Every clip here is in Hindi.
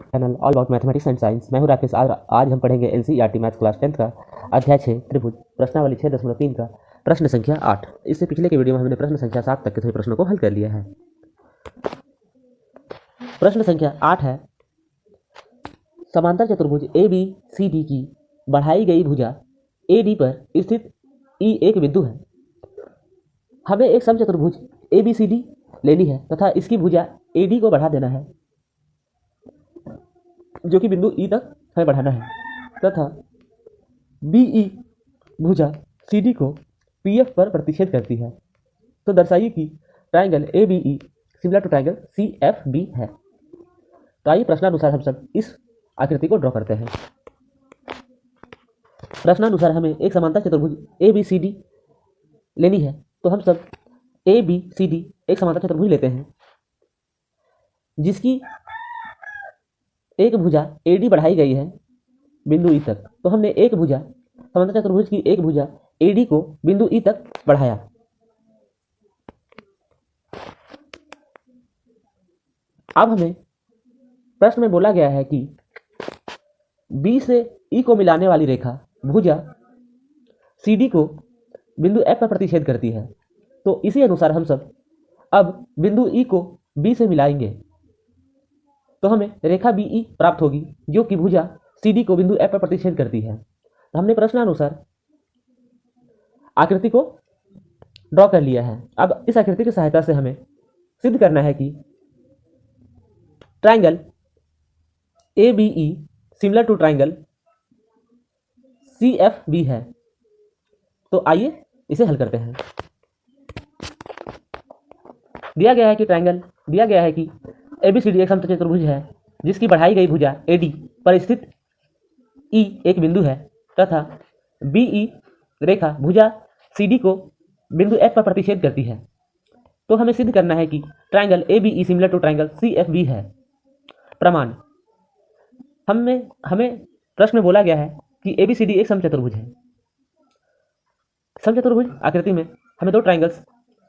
Channel all about mathematics and science. मैं हूं राकेश। आज हम पढ़ेंगे एनसीईआरटी मैथ्स क्लास 10 का अध्याय 6 त्रिभुज प्रश्नावली 6.3 का प्रश्न संख्या 8। इससे पिछले के वीडियो में हमने प्रश्न संख्या 7 तक के सभी प्रश्नों को हल कर लिया है। प्रश्न संख्या 8 है, समांतर चतुर्भुज ABCD की बढ़ाई गई भुजा AD पर स्थित E एक बिंदु है। हमें एक समचतुर्भुज ABCD लेनी है तथा इसकी भुजा AD को बढ़ा देना है, जो कि बिंदु E तक हमें बढ़ाना है, तथा BE भुजा CD को PF पर प्रतिच्छेद करती है। तो दर्शाइए कि triangle ABE similar to triangle CFB है। तो आइए प्रश्नानुसार हम सब इस आकृति को ड्रॉ करते हैं। प्रश्नानुसार हमें एक समांतर चतुर्भुज ABCD लेनी है, तो हम सब ABCD एक समांतर चतुर्भुज लेते हैं जिसकी एक भुजा AD बढ़ाई गई है बिंदु E तक। तो हमने एक भुजा समांतर चतुर्भुज की एक भुजा AD को बिंदु E तक बढ़ाया। अब हमें प्रश्न में बोला गया है कि B से E को मिलाने वाली रेखा भुजा CD को बिंदु F पर प्रतिच्छेद करती है। तो इसी अनुसार हम सब अब बिंदु E को B से मिलाएंगे, तो हमें रेखा BE प्राप्त होगी जो कि भुजा CD को बिंदु F पर प्रतिच्छेद करती है। तो हमने प्रश्नानुसार आकृति को ड्रॉ कर लिया है। अब इस आकृति की सहायता से हमें सिद्ध करना है कि triangle ABE similar to triangle CFB है। तो आइए इसे हल करते हैं। दिया गया है कि ABCD एक समचतुर्भुज चतुर्भुज है जिसकी बढ़ाई गई भुजा AD पर स्थित E एक बिंदु है तथा BE रेखा भुजा CD को बिंदु F पर प्रतिच्छेद करती है। तो हमें सिद्ध करना है कि triangle ABE similar to triangle CFB है। प्रमाण, हमें प्रश्न में बोला गया है कि ABCD एक समचतुर्भुज है। समचतुर्भुज आकृति में हमें दो ट्राइंगल्स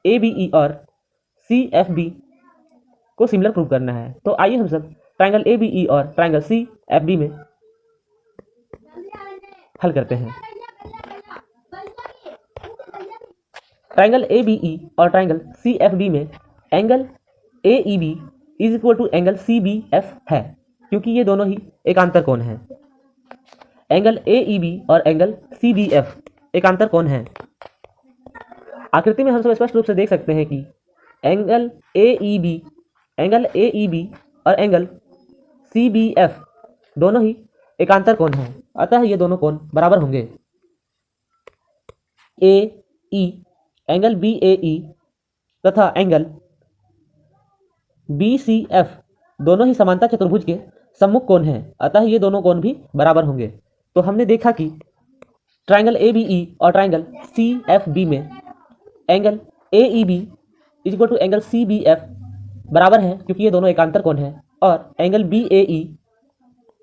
ABE और CFB को सिमिलर प्रूव करना है। तो आइए हम सब ट्राइंगल ABE और ट्राइंगल CFB में हल करते हैं। ट्राइंगल ABE और ट्राइंगल CFB में angle AEB is equal to angle CBF है, क्योंकि ये दोनों ही एकांतर कोण हैं। एंगल AEB और एंगल CBF एकांतर कोण हैं। आकृति में हम सब स्पष्ट रूप से देख सकते हैं कि एंगल AEB और एंगल CBF दोनों ही एकांतर कोण हैं, अतः ये दोनों कोण बराबर होंगे। AE एंगल BAE तथा एंगल BCF दोनों ही समांतर चतुर्भुज के सम्मुख कोण हैं, अतः ये दोनों कोण भी बराबर होंगे। तो हमने देखा कि ट्राइंगल ABE और ट्राइंगल CFB में angle AEB is equal to angle CBF बराबर है, क्योंकि ये दोनों एकांतर कोण हैं, और एंगल BAE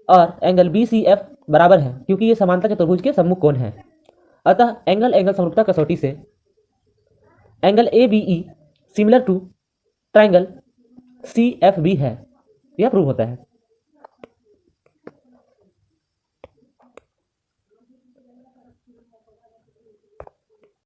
और एंगल BCF बराबर है, क्योंकि ये समांतर चतुर्भुज के सम्मुख कोण हैं। अतः एंगल समरूपता कसौटी से angle ABE similar to triangle CFB है, यह प्रूव होता है।